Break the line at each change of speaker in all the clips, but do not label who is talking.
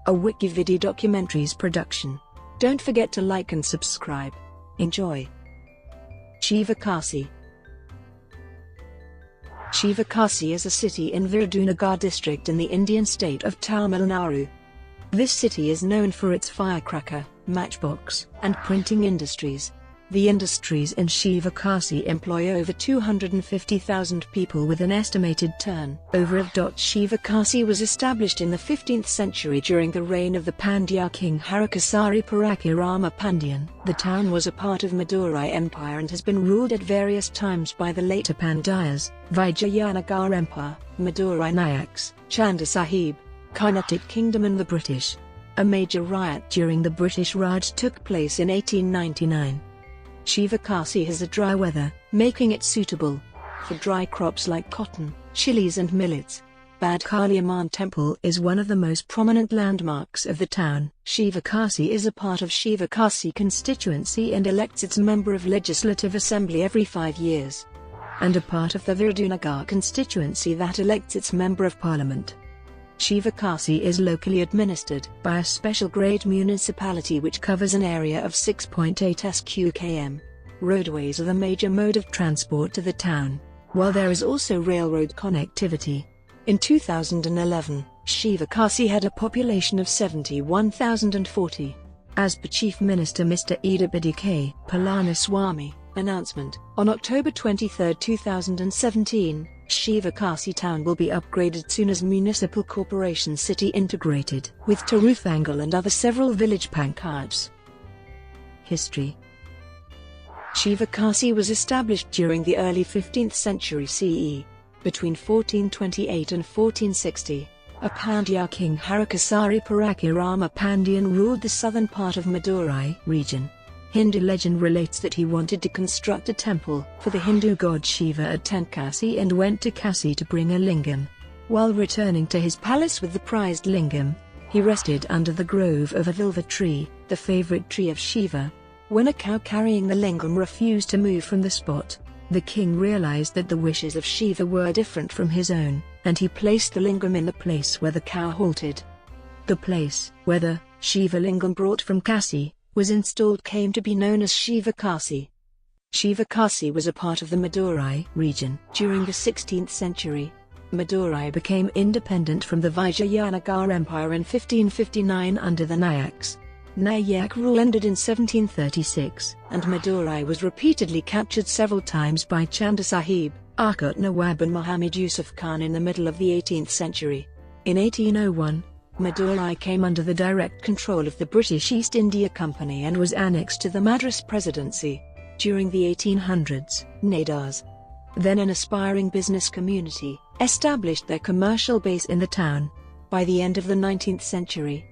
a Wikividi Documentaries production. Don't forget to like and subscribe. Enjoy. Shivakasi. Shivakasi is a city in Virudunagar district in the Indian state of Tamil Nadu. This city is known for its firecracker, matchbox, and printing industries. The industries in Shivakasi employ over 250,000 people with an estimated turnover of. Shivakasi was established in the 15th century during the reign of the Pandya king Harakesari Parakhirama Pandyan. The town was a part of Madurai Empire and has been ruled at various times by the later Pandyas, Vijayanagar Empire, Madurai Nayaks, Chanda Sahib, Carnatic Kingdom and the British. A major riot during the British Raj took place in 1899. Shivakasi has a dry weather, making it suitable for dry crops like cotton, chilies and millets. Bad Kaliamman Temple is one of the most prominent landmarks of the town. Shivakasi is a part of Shivakasi constituency and elects its member of Legislative Assembly every 5 years, and a part of the Virudunagar constituency that elects its Member of Parliament. Shivakasi is locally administered by a special grade municipality which covers an area of 6.8 sq.km. Roadways are the major mode of transport to the town, while there is also railroad connectivity. In 2011, Shivakasi had a population of 71,040. As per Chief Minister Mr. Edapadi K. Palaniswamy, announcement, on October 23, 2017, Shivakasi town will be upgraded soon as Municipal Corporation City integrated with Taruthangal and other several village panchayats. History. Shivakasi was established during the early 15th century CE. Between 1428 and 1460, a Pandya king Harakesari Parakhirama Pandyan ruled the southern part of Madurai region. Hindu legend relates that he wanted to construct a temple for the Hindu god Shiva at Tenkasi and went to Kasi to bring a lingam. While returning to his palace with the prized lingam, he rested under the grove of a vilva tree, the favorite tree of Shiva. When a cow carrying the lingam refused to move from the spot, the king realized that the wishes of Shiva were different from his own, and he placed the lingam in the place where the cow halted. The place where the Shiva lingam brought from Kasi was installed came to be known as Shivakasi. Shivakasi was a part of the Madurai region. During the 16th century, Madurai became independent from the Vijayanagar Empire in 1559 under the Nayaks. Nayak rule ended in 1736, and Madurai was repeatedly captured several times by Chanda Sahib, Arcot Nawab and Muhammad Yusuf Khan in the middle of the 18th century. In 1801, Madurai came under the direct control of the British East India Company and was annexed to the Madras Presidency. During the 1800s, Nadars, then an aspiring business community, established their commercial base in the town. By the end of the 19th century,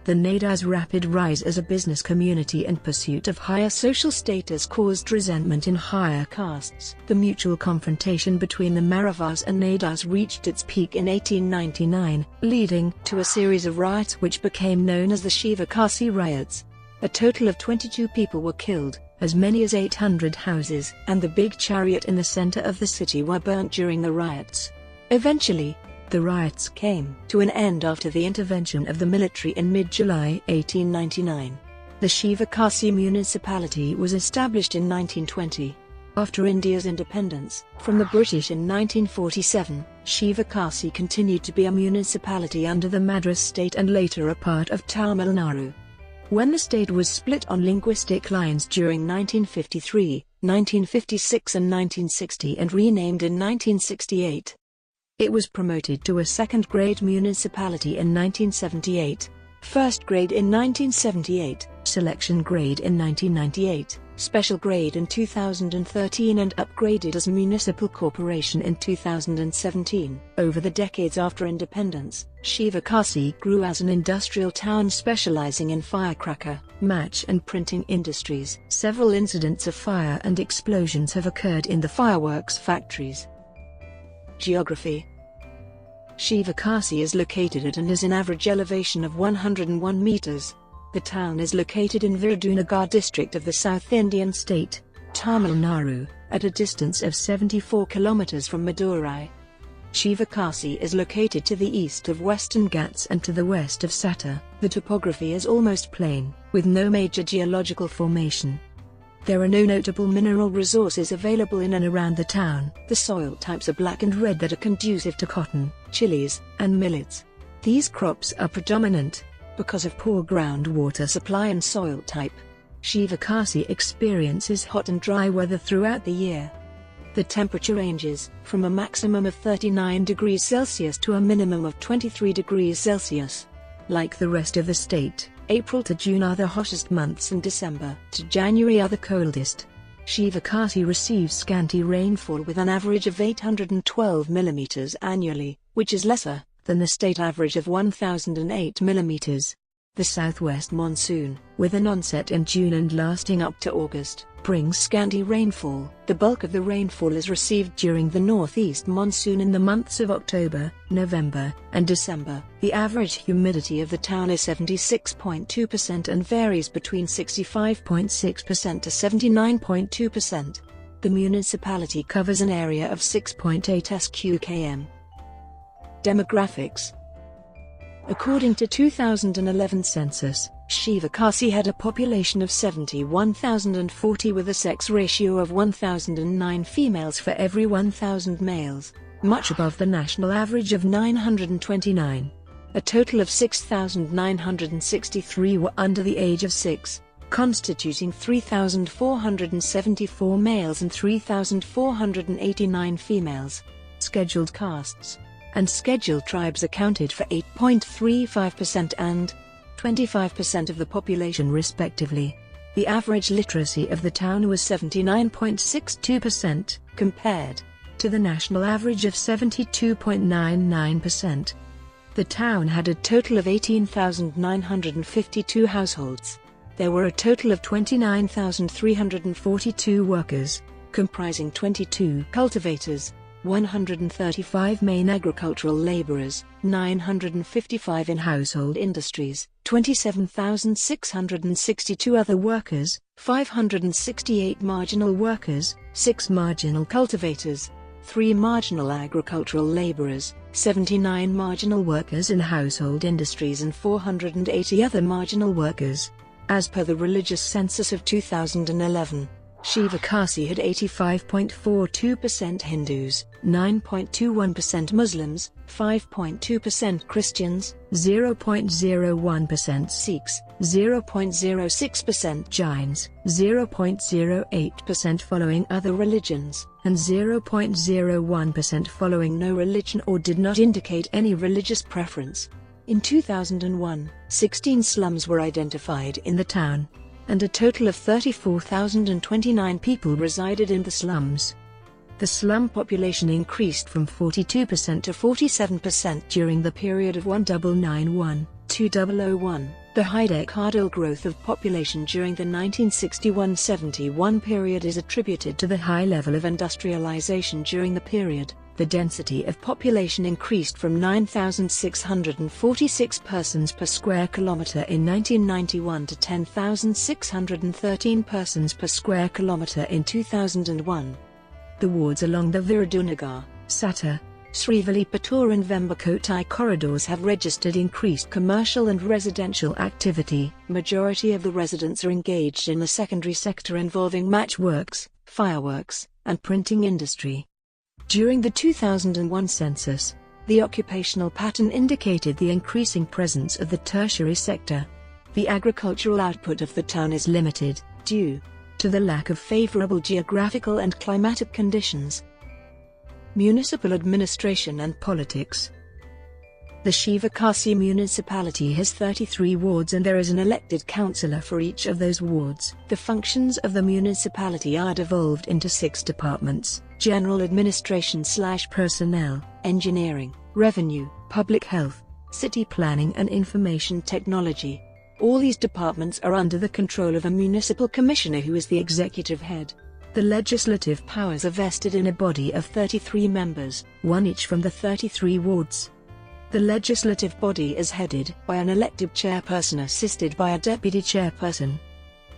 the Nadars' rapid rise as a business community and pursuit of higher social status caused resentment in higher castes. The mutual confrontation between the Maravas and Nadars reached its peak in 1899, leading to a series of riots which became known as the Shivakasi riots. A total of 22 people were killed, as many as 800 houses and the big chariot in the center of the city were burnt during the riots. Eventually, the riots came to an end after the intervention of the military in mid-July 1899. The Shivakasi municipality was established in 1920. After India's independence from the British in 1947, Shivakasi continued to be a municipality under the Madras state and later a part of Tamil Nadu. When the state was split on linguistic lines during 1953, 1956 and 1960 and renamed in 1968, it was promoted to a second-grade municipality in 1978, first grade in 1978, selection grade in 1998, special grade in 2013 and upgraded as municipal corporation in 2017. Over the decades after independence, Shivakasi grew as an industrial town specializing in firecracker, match and printing industries. Several incidents of fire and explosions have occurred in the fireworks factories. Geography. Shivakasi is located at and has an average elevation of 101 meters. The town is located in Virudunagar district of the South Indian state, Tamil Nadu, at a distance of 74 kilometers from Madurai. Shivakasi is located to the east of Western Ghats and to the west of Sattar. The topography is almost plain, with no major geological formation. There are no notable mineral resources available in and around the town. The soil types are black and red that are conducive to cotton, chilies, and millets. These crops are predominant because of poor groundwater supply and soil type. Shivakasi experiences hot and dry weather throughout the year. The temperature ranges from a maximum of 39 degrees Celsius to a minimum of 23 degrees Celsius. Like the rest of the state, April to June are the hottest months and December to January are the coldest. Shivakasi receives scanty rainfall with an average of 812 mm annually, which is lesser than the state average of 1008 mm. The southwest monsoon, with an onset in June and lasting up to August, brings scanty rainfall. The bulk of the rainfall is received during the northeast monsoon in the months of October, November, and December. The average humidity of the town is 76.2% and varies between 65.6% to 79.2%. The municipality covers an area of 6.8 sq.km. Demographics. According to 2011 census, Shivakasi had a population of 71,040 with a sex ratio of 1,009 females for every 1,000 males, much above the national average of 929. A total of 6,963 were under the age of 6, constituting 3,474 males and 3,489 females. Scheduled castes and scheduled tribes accounted for 8.35% and 25% of the population respectively. The average literacy of the town was 79.62%, compared to the national average of 72.99%. The town had a total of 18,952 households. There were a total of 29,342 workers, comprising 22 cultivators, 135 main agricultural laborers, 955 in household industries, 27,662 other workers, 568 marginal workers, 6 marginal cultivators, 3 marginal agricultural laborers, 79 marginal workers in household industries and 480 other marginal workers. As per the religious census of 2011, Shivakasi had 85.42% Hindus, 9.21% Muslims, 5.2% Christians, 0.01% Sikhs, 0.06% Jains, 0.08% following other religions, and 0.01% following no religion or did not indicate any religious preference. In 2001, 16 slums were identified in the town, and a total of 34,029 people resided in the slums. The slum population increased from 42% to 47% during the period of 1991-2001. The high decadal growth of population during the 1961-71 period is attributed to the high level of industrialization during the period. The density of population increased from 9,646 persons per square kilometer in 1991 to 10,613 persons per square kilometer in 2001. The wards along the Virudunagar, Sata, Srivilliputtur and Vembakotai corridors have registered increased commercial and residential activity. Majority of the residents are engaged in the secondary sector involving matchworks, fireworks, and printing industry. During the 2001 census, the occupational pattern indicated the increasing presence of the tertiary sector. The agricultural output of the town is limited, due to the lack of favorable geographical and climatic conditions. Municipal administration and politics. The Shivakasi municipality has 33 wards and there is an elected councillor for each of those wards. The functions of the municipality are devolved into 6 departments: general administration/personnel, engineering, revenue, public health, city planning and information technology. All these departments are under the control of a municipal commissioner who is the executive head. The legislative powers are vested in a body of 33 members, 1 each from the 33 wards. The legislative body is headed by an elected chairperson assisted by a deputy chairperson.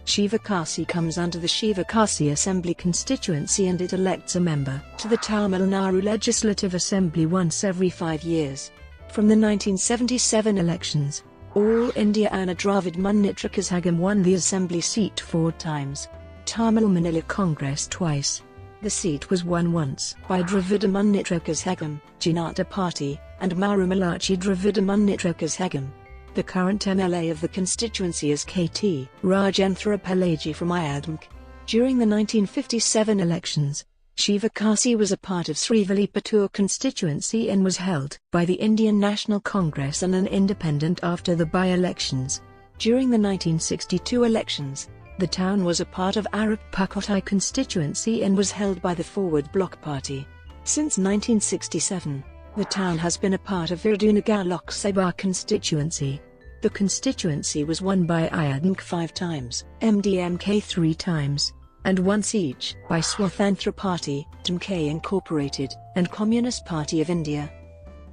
Shivakasi comes under the Shivakasi Assembly constituency and it elects a member to the Tamil Nadu Legislative Assembly once every 5 years. From the 1977 elections, All India Anna Dravid Munnetra Kazhagam won the assembly seat 4 times. Tamil Maanila Congress twice. The seat was won once by Dravida Munnetra Kazhagam, Janata Party, and Marumalachi Dravida Munnetra Kazhagam. The current MLA of the constituency is KT Rajendra Palaji from Ayadmk. During the 1957 elections, Shivakasi was a part of Srivilliputtur constituency and was held by the Indian National Congress and an independent after the by-elections. During the 1962 elections, the town was a part of Aruppukkottai constituency and was held by the Forward Bloc Party. Since 1967, the town has been a part of Virudunagar Lok Sabha constituency. The constituency was won by Ayadmk 5 times, MDMK 3 times, and once each by Swatantra Party, DMK Incorporated, and Communist Party of India.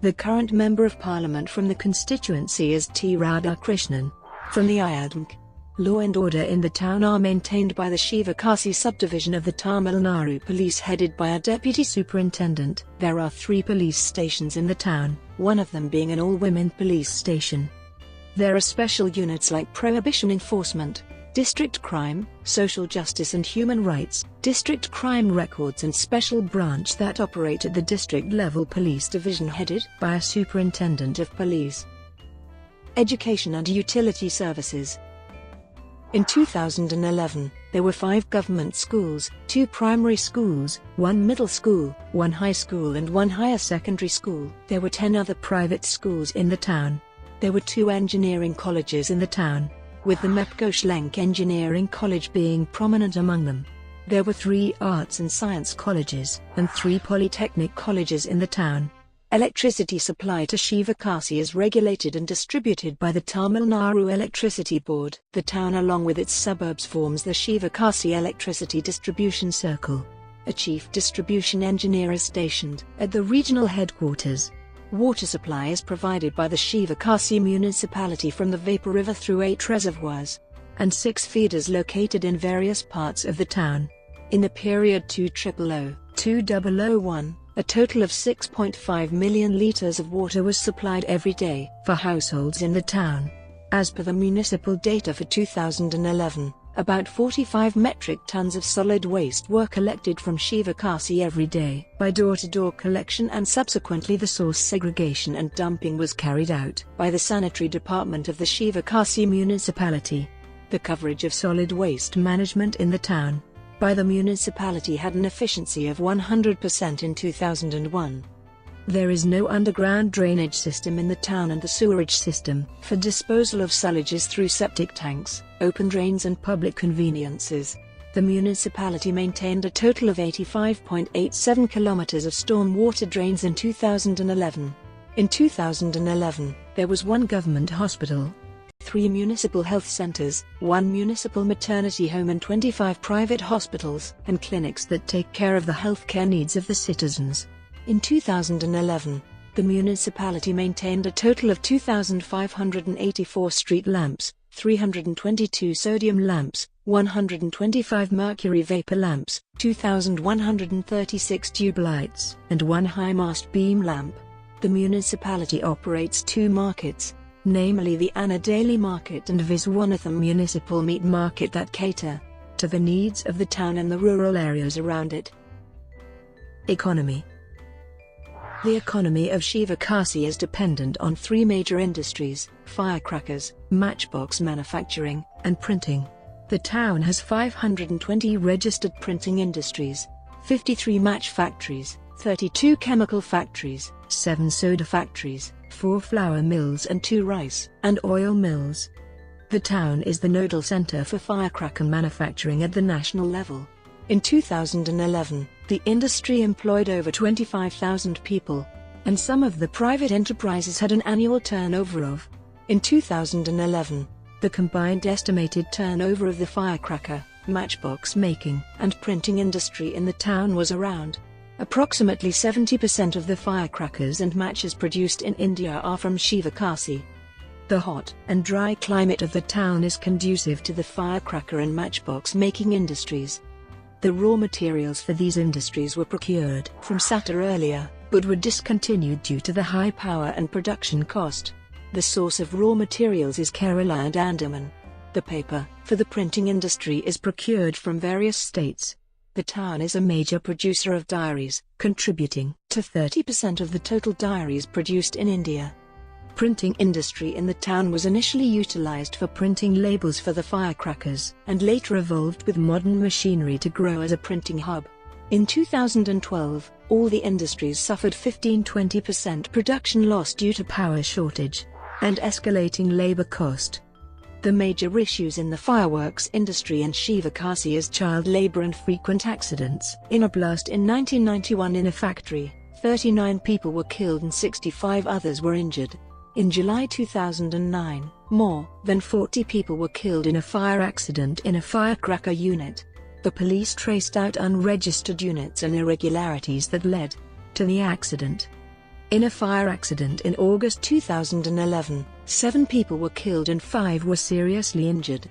The current Member of Parliament from the constituency is T. Radhakrishnan. From the Ayadmk, law and order in the town are maintained by the Shivakasi subdivision of the Tamil Nadu Police headed by a deputy superintendent. There are 3 police stations in the town, one of them being an all-women police station. There are special units like Prohibition Enforcement, District Crime, Social Justice and Human Rights, District Crime Records and Special Branch that operate at the district-level police division headed by a Superintendent of Police. Education and Utility Services. In 2011, there were 5 government schools, 2 primary schools, 1 middle school, 1 high school and 1 higher secondary school. There were 10 other private schools in the town. There were 2 engineering colleges in the town, with the MEPCO Schlenk Engineering College being prominent among them. There were 3 arts and science colleges and 3 polytechnic colleges in the town. Electricity supply to Shivakasi is regulated and distributed by the Tamil Nadu Electricity Board. The town along with its suburbs forms the Shivakasi Electricity Distribution Circle. A chief distribution engineer is stationed at the regional headquarters. Water supply is provided by the Shivakasi municipality from the Vapor River through 8 reservoirs and 6 feeders located in various parts of the town. In the period 2000-2001, a total of 6.5 million litres of water was supplied every day for households in the town. As per the municipal data for 2011, about 45 metric tons of solid waste were collected from Shivakasi every day by door-to-door collection, and subsequently the source segregation and dumping was carried out by the sanitary department of the Shivakasi municipality. The coverage of solid waste management in the town by the municipality had an efficiency of 100% in 2001. There is no underground drainage system in the town, and the sewerage system for disposal of sewage is through septic tanks, open drains and public conveniences. The municipality maintained a total of 85.87 kilometers of storm water drains in 2011. In 2011, there was 1 government hospital, 3 municipal health centers, 1 municipal maternity home and 25 private hospitals and clinics that take care of the healthcare needs of the citizens. In 2011, the municipality maintained a total of 2,584 street lamps, 322 sodium lamps, 125 mercury vapor lamps, 2,136 tube lights, and 1 high-mast beam lamp. The municipality operates 2 markets, namely the Anna Daily Market and Viswanatham Municipal Meat Market, that cater to the needs of the town and the rural areas around it. Economy. The economy of Shivakasi is dependent on 3 major industries: firecrackers, matchbox manufacturing, and printing. The town has 520 registered printing industries, 53 match factories, 32 chemical factories, 7 soda factories, 4 flour mills and 2 rice and oil mills. The town is the nodal center for firecracker manufacturing at the national level. In 2011, the industry employed over 25,000 people, and some of the private enterprises had an annual turnover of. In 2011, the combined estimated turnover of the firecracker, matchbox making, and printing industry in the town was around. Approximately 70% of the firecrackers and matches produced in India are from Shivakasi. The hot and dry climate of the town is conducive to the firecracker and matchbox making industries. The raw materials for these industries were procured from Sattar earlier, but were discontinued due to the high power and production cost. The source of raw materials is Kerala and Andaman. The paper for the printing industry is procured from various states. The town is a major producer of diaries, contributing to 30% of the total diaries produced in India. Printing industry in the town was initially utilized for printing labels for the firecrackers, and later evolved with modern machinery to grow as a printing hub. In 2012, all the industries suffered 15–20% production loss due to power shortage and escalating labor cost. The major issues in the fireworks industry in Shivakasi is child labor and frequent accidents. In a blast in 1991 in a factory, 39 people were killed and 65 others were injured. In July 2009, more than 40 people were killed in a fire accident in a firecracker unit. The police traced out unregistered units and irregularities that led to the accident. In a fire accident in August 2011, 7 people were killed and 5 were seriously injured.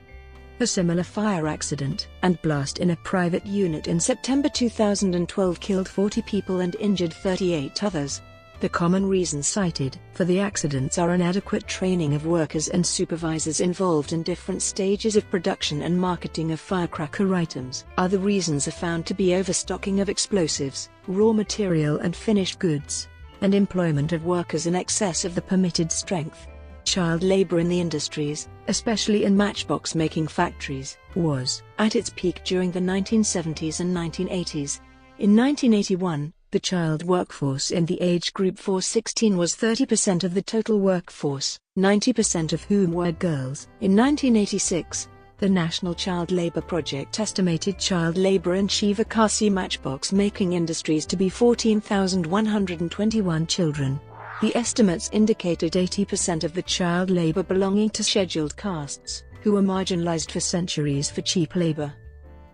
A similar fire accident and blast in a private unit in September 2012 killed 40 people and injured 38 others. The common reasons cited for the accidents are inadequate training of workers and supervisors involved in different stages of production and marketing of firecracker items. Other reasons are found to be overstocking of explosives, raw material and finished goods, and employment of workers in excess of the permitted strength. Child labor in the industries, especially in matchbox-making factories, was at its peak during the 1970s and 1980s. In 1981, the child workforce in the age group 4–16 was 30% of the total workforce, 90% of whom were girls. In 1986, the National Child Labour Project estimated child labour in Shivakasi matchbox-making industries to be 14,121 children. The estimates indicated 80% of the child labour belonging to scheduled castes, who were marginalised for centuries for cheap labour.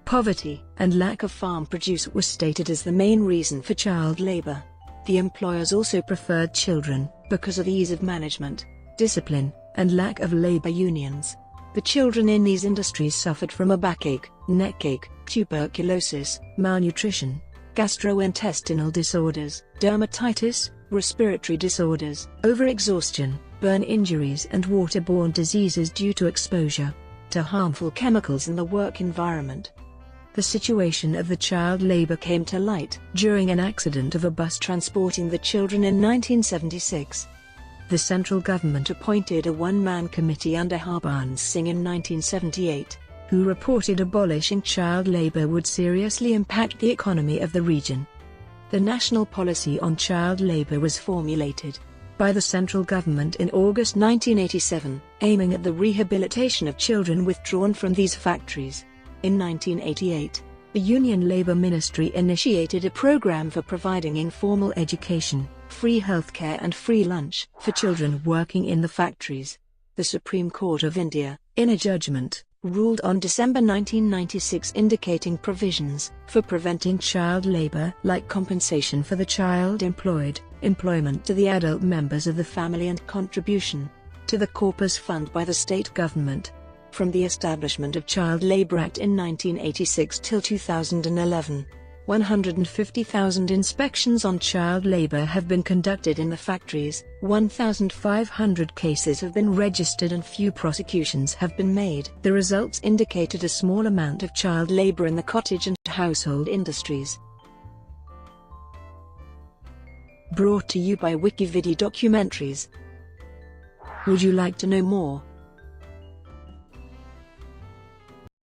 Poverty and lack of farm produce was stated as the main reason for child labor. The employers also preferred children because of ease of management, discipline, and lack of labor unions. The children in these industries suffered from a backache, neckache, tuberculosis, malnutrition, gastrointestinal disorders, dermatitis, respiratory disorders, overexhaustion, burn injuries and waterborne diseases due to exposure to harmful chemicals in the work environment. The situation of the child labor came to light during an accident of a bus transporting the children in 1976. The central government appointed a one-man committee under Harbans Singh in 1978, who reported abolishing child labor would seriously impact the economy of the region. The national policy on child labor was formulated by the central government in August 1987, aiming at the rehabilitation of children withdrawn from these factories. In 1988, the Union Labour Ministry initiated a program for providing informal education, free healthcare and free lunch for children working in the factories. The Supreme Court of India, in a judgment, ruled on December 1996 indicating provisions for preventing child labour like compensation for the child employed, employment to the adult members of the family and contribution to the corpus fund by the state government. From the establishment of Child Labour Act in 1986 till 2011, 150,000 inspections on child labour have been conducted in the factories, 1,500 cases have been registered and few prosecutions have been made. The results indicated a small amount of child labour in the cottage and household industries. Brought to you by Wikividi Documentaries. Would you like to know more?